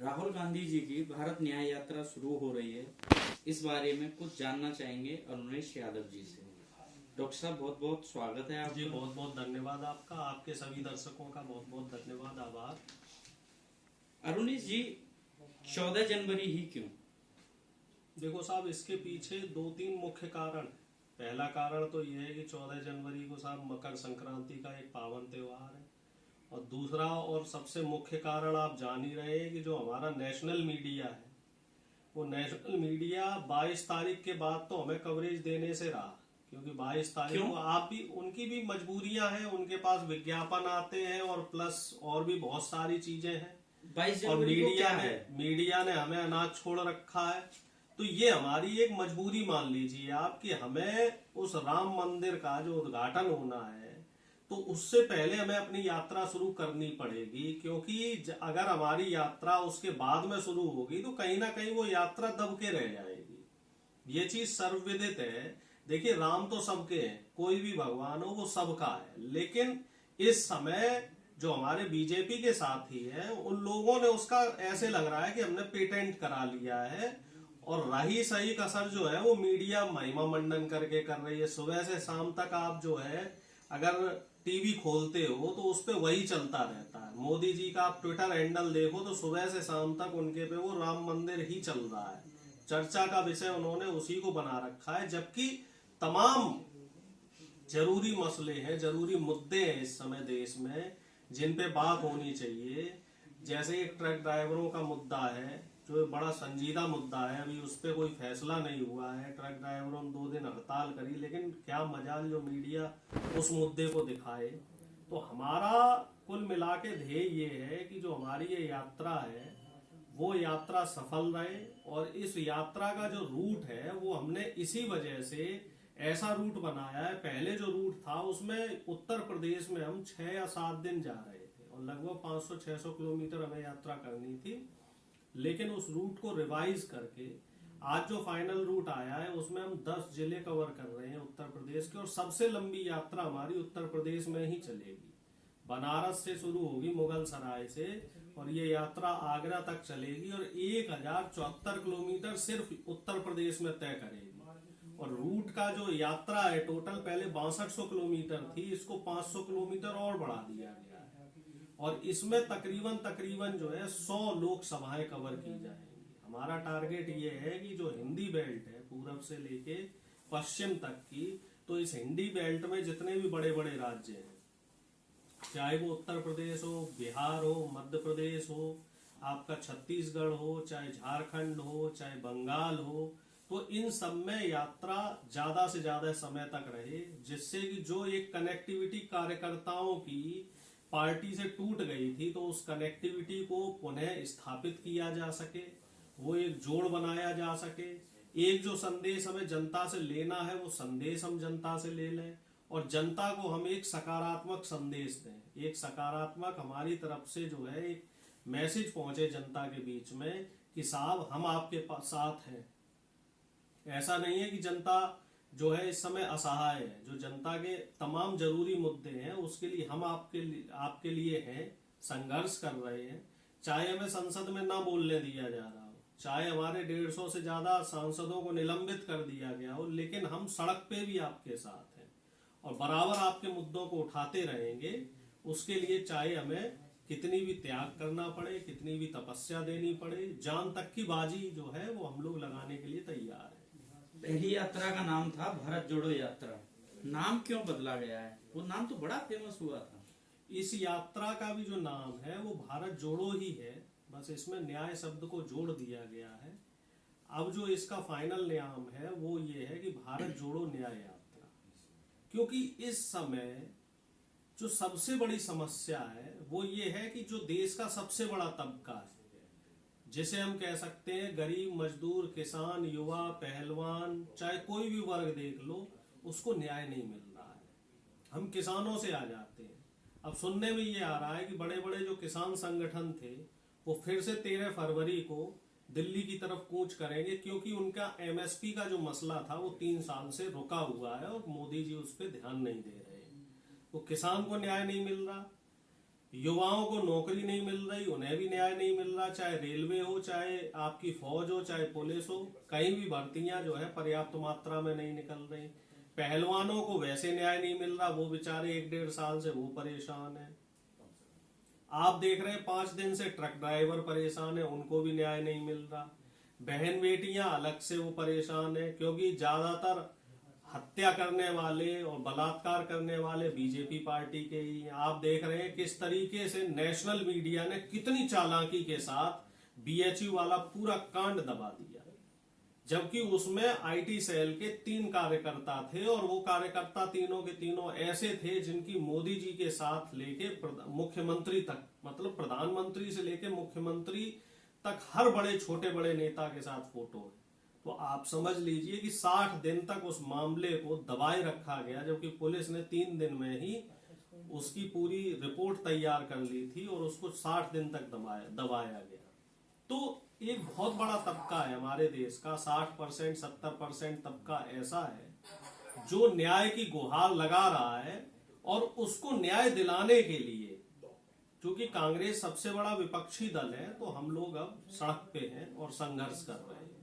राहुल गांधी जी की भारत न्याय यात्रा शुरू हो रही है। इस बारे में कुछ जानना चाहेंगे अरुणेश यादव जी से। डॉक्टर साहब, बहुत बहुत स्वागत है जी, आपका। बहुत बहुत धन्यवाद आपका। आपके सभी दर्शकों का बहुत बहुत धन्यवाद, आभार। अरुणेश जी, 14 जनवरी ही क्यों? देखो साहब, इसके पीछे दो तीन मुख्य कारण। पहला कारण तो यह है कि 14 जनवरी को साहब मकर संक्रांति का एक पावन त्योहार है। और दूसरा और सबसे मुख्य कारण आप जान ही रहे हैं कि जो हमारा नेशनल मीडिया है, वो नेशनल मीडिया 22 तारीख के बाद तो हमें कवरेज देने से रहा। क्योंकि 22 तारीख को आप भी, उनकी भी मजबूरियां हैं, उनके पास विज्ञापन आते हैं और प्लस और भी बहुत सारी चीजें हैं। 22 और जनवरी को क्या है? मीडिया ने हमें अनाज छोड़ रखा है। तो ये हमारी एक मजबूरी मान लीजिए आप कि हमें उस राम मंदिर का जो उद्घाटन होना है, तो उससे पहले हमें अपनी यात्रा शुरू करनी पड़ेगी। क्योंकि अगर हमारी यात्रा उसके बाद में शुरू होगी तो कहीं ना कहीं वो यात्रा दब के रह जाएगी। ये चीज सर्वविदित है। देखिए, राम तो सबके हैं, कोई भी भगवान हो वो सबका है। लेकिन इस समय जो हमारे बीजेपी के साथी हैं, उन लोगों ने उसका ऐसे लग रहा है कि हमने पेटेंट करा लिया है। और रही सही कसर जो है वो मीडिया महिमा मंडन करके कर रही है। सुबह से शाम तक आप जो है अगर टीवी खोलते हो तो उस पर वही चलता रहता है। मोदी जी का आप ट्विटर हैंडल देखो तो सुबह से शाम तक उनके पे वो राम मंदिर ही चल रहा है। चर्चा का विषय उन्होंने उसी को बना रखा है। जबकि तमाम जरूरी मसले हैं, जरूरी मुद्दे हैं इस समय देश में जिन पे बात होनी चाहिए। जैसे एक ट्रक ड्राइवरों का मुद्दा है, जो बड़ा संजीदा मुद्दा है। अभी उस पर कोई फैसला नहीं हुआ है। ट्रक ड्राइवरों ने 2 दिन हड़ताल करी, लेकिन क्या मजाल जो मीडिया उस मुद्दे को दिखाए। तो हमारा कुल मिला के ध्येय ये है कि जो हमारी ये यात्रा है वो यात्रा सफल रहे। और इस यात्रा का जो रूट है वो हमने इसी वजह से ऐसा रूट बनाया है। पहले जो रूट था उसमें उत्तर प्रदेश में हम 6 या 7 दिन जा रहे थे और लगभग 500-600 किलोमीटर हमें यात्रा करनी थी। लेकिन उस रूट को रिवाइज करके आज जो फाइनल रूट आया है उसमें हम 10 जिले कवर कर रहे हैं उत्तर प्रदेश के। और सबसे लंबी यात्रा हमारी उत्तर प्रदेश में ही चलेगी। बनारस से शुरू होगी, मुगल सराय से, और ये यात्रा आगरा तक चलेगी और 1074 किलोमीटर सिर्फ उत्तर प्रदेश में तय करेगी। और रूट का जो यात्रा है टोटल पहले 6200 किलोमीटर थी, इसको 500 किलोमीटर और बढ़ा दिया गया है। और इसमें तकरीबन जो है 100 लोकसभाएं कवर की जाएंगी। हमारा टारगेट ये है कि जो हिंदी बेल्ट है पूरब से लेके पश्चिम तक की, तो इस हिंदी बेल्ट में जितने भी बड़े बड़े राज्य हैं, चाहे वो उत्तर प्रदेश हो, बिहार हो, मध्य प्रदेश हो, आपका छत्तीसगढ़ हो, चाहे झारखंड हो, चाहे बंगाल हो, तो इन सब में यात्रा ज्यादा से ज्यादा समय तक रहे। जिससे कि जो एक कनेक्टिविटी कार्यकर्ताओं की पार्टी से टूट गई थी, तो उस कनेक्टिविटी को पुनः स्थापित किया जा सके, वो एक जोड़ बनाया जा सके। एक जो संदेश हमें जनता से लेना है वो संदेश हम जनता से ले लें और जनता को हम एक सकारात्मक संदेश दें। एक सकारात्मक हमारी तरफ से जो है एक मैसेज पहुंचे जनता के बीच में कि साहब हम आपके साथ हैं। ऐसा नहीं है कि जनता जो है इस समय असहाय है। जो जनता के तमाम जरूरी मुद्दे हैं उसके लिए हम आपके लिए हैं, संघर्ष कर रहे हैं। चाहे हमें संसद में ना बोलने दिया जा रहा हो, चाहे हमारे 150 से ज्यादा सांसदों को निलंबित कर दिया गया हो, लेकिन हम सड़क पे भी आपके साथ हैं और बराबर आपके मुद्दों को उठाते रहेंगे। उसके लिए चाहे हमें कितनी भी त्याग करना पड़े, कितनी भी तपस्या देनी पड़े, जान तक की बाजी जो है वो हम लोग लगाने के लिए तैयार है। पहली यात्रा का नाम था भारत जोड़ो यात्रा। नाम क्यों बदला गया है? वो नाम तो बड़ा फेमस हुआ था। इस यात्रा का भी जो नाम है वो भारत जोड़ो ही है, बस इसमें न्याय शब्द को जोड़ दिया गया है। अब जो इसका फाइनल नाम है वो ये है कि भारत जोड़ो न्याय यात्रा। क्योंकि इस समय जो सबसे बड़ी समस्या है वो ये है कि जो देश का सबसे बड़ा तबका है, जिसे हम कह सकते हैं गरीब, मजदूर, किसान, युवा, पहलवान, चाहे कोई भी वर्ग देख लो, उसको न्याय नहीं मिल रहा है। हम किसानों से आ जाते हैं। अब सुनने में ये आ रहा है कि बड़े बड़े जो किसान संगठन थे वो फिर से 13 फरवरी को दिल्ली की तरफ कूच करेंगे, क्योंकि उनका एमएसपी का जो मसला था वो 3 साल से रुका हुआ है और मोदी जी उस पर ध्यान नहीं दे रहे हैं। तो किसान को न्याय नहीं मिल रहा, युवाओं को नौकरी नहीं मिल रही, उन्हें भी न्याय नहीं मिल रहा, चाहे रेलवे हो, चाहे आपकी फौज हो, चाहे पुलिस हो, कहीं भी भर्तियां जो है पर्याप्त मात्रा में नहीं निकल रही। पहलवानों को वैसे न्याय नहीं मिल रहा, वो बेचारे 1-1.5 साल से वो परेशान है। आप देख रहे हैं 5 दिन से ट्रक ड्राइवर परेशान है, उनको भी न्याय नहीं मिल रहा। बहन बेटियां अलग से वो परेशान है, क्योंकि ज्यादातर हत्या करने वाले और बलात्कार करने वाले बीजेपी पार्टी के ही हैं। आप देख रहे हैं किस तरीके से नेशनल मीडिया ने कितनी चालाकी के साथ बीएचयू वाला पूरा कांड दबा दिया, जबकि उसमें आईटी सेल के 3 कार्यकर्ता थे और वो कार्यकर्ता तीनों के तीनों ऐसे थे जिनकी मोदी जी के साथ लेके मुख्यमंत्री तक, मतलब प्रधानमंत्री से लेके मुख्यमंत्री तक हर बड़े छोटे बड़े नेता के साथ फोटो है। तो आप समझ लीजिए कि 60 दिन तक उस मामले को दबाए रखा गया, जबकि पुलिस ने 3 दिन में ही उसकी पूरी रिपोर्ट तैयार कर ली थी और उसको 60 दिन तक दबाया गया। तो एक बहुत बड़ा तबका है हमारे देश का, 60% 70% तबका ऐसा है जो न्याय की गुहार लगा रहा है, और उसको न्याय दिलाने के लिए, क्योंकि कांग्रेस सबसे बड़ा विपक्षी दल है, तो हम लोग अब सड़क पे हैं और संघर्ष कर रहे हैं।